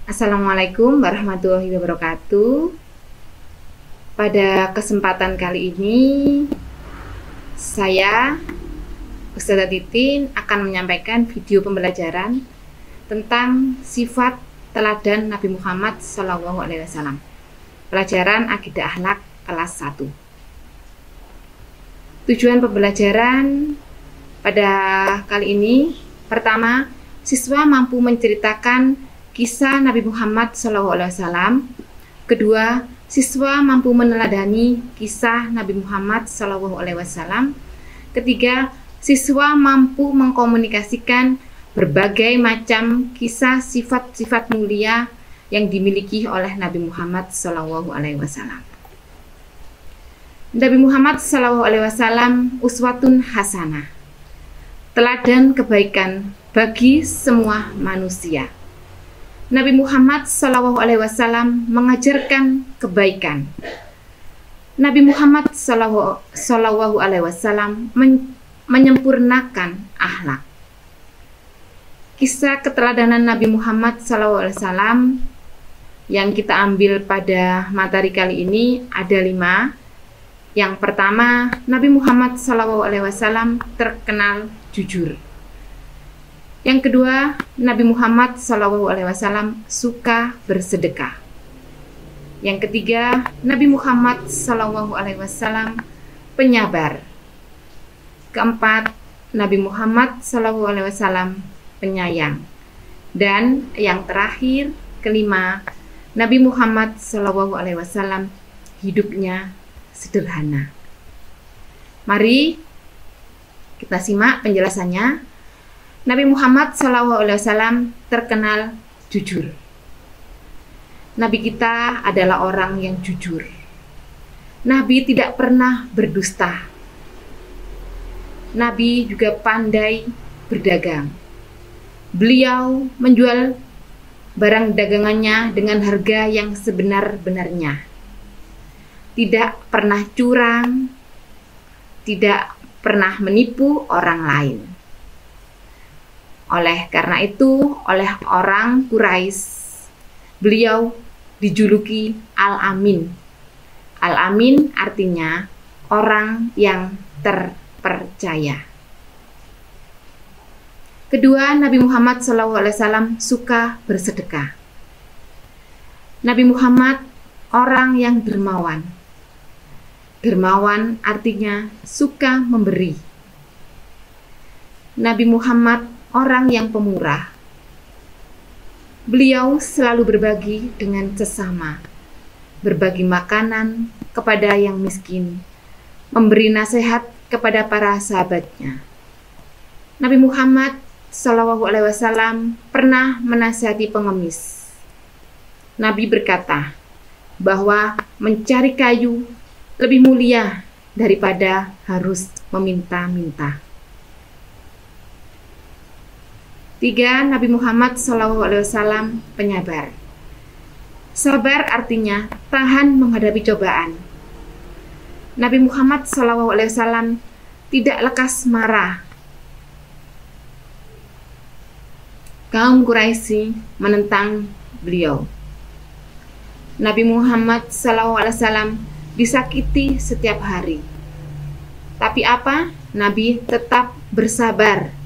Assalamualaikum warahmatullahi wabarakatuh. Pada kesempatan kali ini, saya, Ustazah Titin, akan menyampaikan video pembelajaran tentang sifat teladan Nabi Muhammad SAW. Pelajaran Akidah Akhlak kelas 1. Tujuan pembelajaran pada kali ini, pertama, siswa mampu menceritakan kisah Nabi Muhammad SAW. Kedua, siswa mampu meneladani kisah Nabi Muhammad SAW. Ketiga, siswa mampu mengkomunikasikan berbagai macam kisah sifat-sifat mulia yang dimiliki oleh Nabi Muhammad SAW. Nabi Muhammad SAW uswatun hasanah, teladan kebaikan bagi semua manusia. Nabi Muhammad SAW mengajarkan kebaikan. Nabi Muhammad SAW menyempurnakan akhlak. Kisah keteladanan Nabi Muhammad SAW yang kita ambil pada materi kali ini ada 5. Yang pertama, Nabi Muhammad SAW terkenal jujur. Yang kedua, Nabi Muhammad SAW suka bersedekah. Yang ketiga, Nabi Muhammad SAW penyabar. Keempat, Nabi Muhammad SAW penyayang. Dan yang terakhir, kelima, Nabi Muhammad SAW hidupnya sederhana. Mari kita simak penjelasannya. Nabi Muhammad SAW terkenal jujur. Nabi kita adalah orang yang jujur. Nabi tidak pernah berdusta. Nabi juga pandai berdagang. Beliau menjual barang dagangannya dengan harga yang sebenar-benarnya. Tidak pernah curang, tidak pernah menipu orang lain. Oleh karena itu, oleh orang Quraisy, beliau dijuluki Al-Amin. Al-Amin artinya orang yang terpercaya. Kedua, Nabi Muhammad SAW suka bersedekah. Nabi Muhammad orang yang dermawan. Dermawan artinya suka memberi. Nabi Muhammad orang yang pemurah. Beliau selalu berbagi dengan sesama, berbagi makanan kepada yang miskin, memberi nasihat kepada para sahabatnya. Nabi Muhammad SAW pernah menasihati pengemis. Nabi berkata bahwa mencari kayu lebih mulia daripada harus meminta-minta. 3. Nabi Muhammad SAW penyabar. Sabar artinya tahan menghadapi cobaan. Nabi Muhammad SAW tidak lekas marah. Kaum Quraisy menentang beliau. Nabi Muhammad SAW disakiti setiap hari. Tapi apa? Nabi tetap bersabar.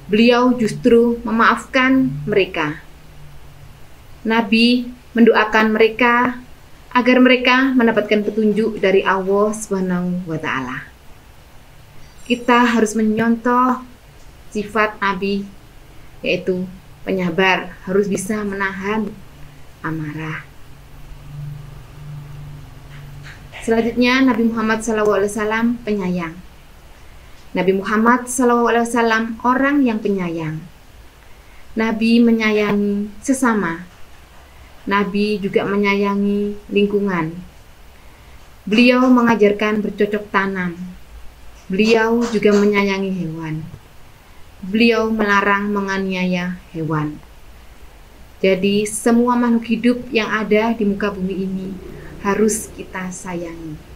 Beliau justru memaafkan mereka. Nabi mendoakan mereka agar mereka mendapatkan petunjuk dari Allah SWT. Kita harus menyontoh sifat Nabi, yaitu penyabar, harus bisa menahan amarah. Selanjutnya, Nabi Muhammad SAW penyayang. Nabi Muhammad SAW orang yang penyayang. Nabi menyayangi sesama. Nabi juga menyayangi lingkungan. Beliau mengajarkan bercocok tanam. Beliau juga menyayangi hewan. Beliau melarang menganiaya hewan. Jadi semua makhluk hidup yang ada di muka bumi ini harus kita sayangi.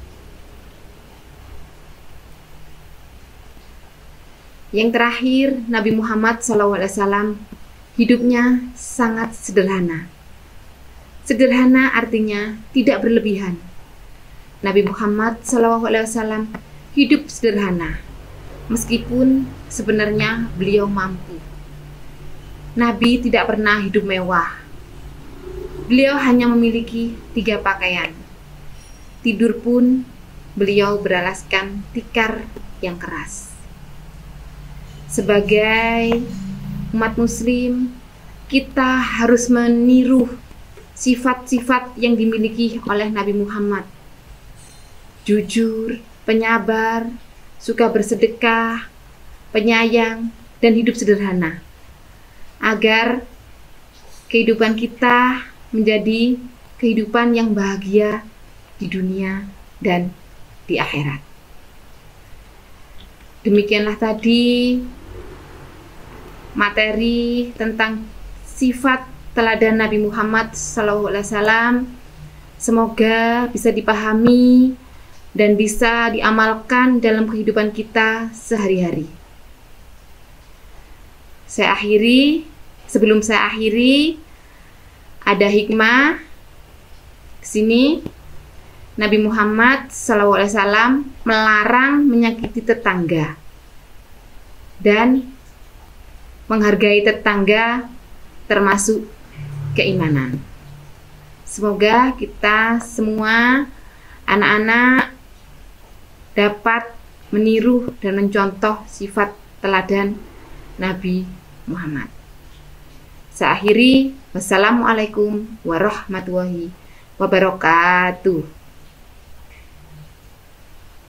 Yang terakhir, Nabi Muhammad SAW hidupnya sangat sederhana. Sederhana artinya tidak berlebihan. Nabi Muhammad SAW hidup sederhana, meskipun sebenarnya beliau mampu. Nabi tidak pernah hidup mewah. Beliau hanya memiliki 3 pakaian. Tidur pun beliau beralaskan tikar yang keras. Sebagai umat muslim, kita harus meniru sifat-sifat yang dimiliki oleh Nabi Muhammad. Jujur, penyabar, suka bersedekah, penyayang, dan hidup sederhana. Agar kehidupan kita menjadi kehidupan yang bahagia di dunia dan di akhirat. Demikianlah tadi materi tentang sifat teladan Nabi Muhammad SAW. Semoga bisa dipahami dan bisa diamalkan dalam kehidupan kita sehari-hari. Sebelum saya akhiri, ada hikmah di sini. Nabi Muhammad SAW melarang menyakiti tetangga dan menghargai tetangga termasuk keimanan. Semoga kita semua anak-anak dapat meniru dan mencontoh sifat teladan Nabi Muhammad. Saya akhiri, wassalamualaikum warahmatullahi wabarakatuh.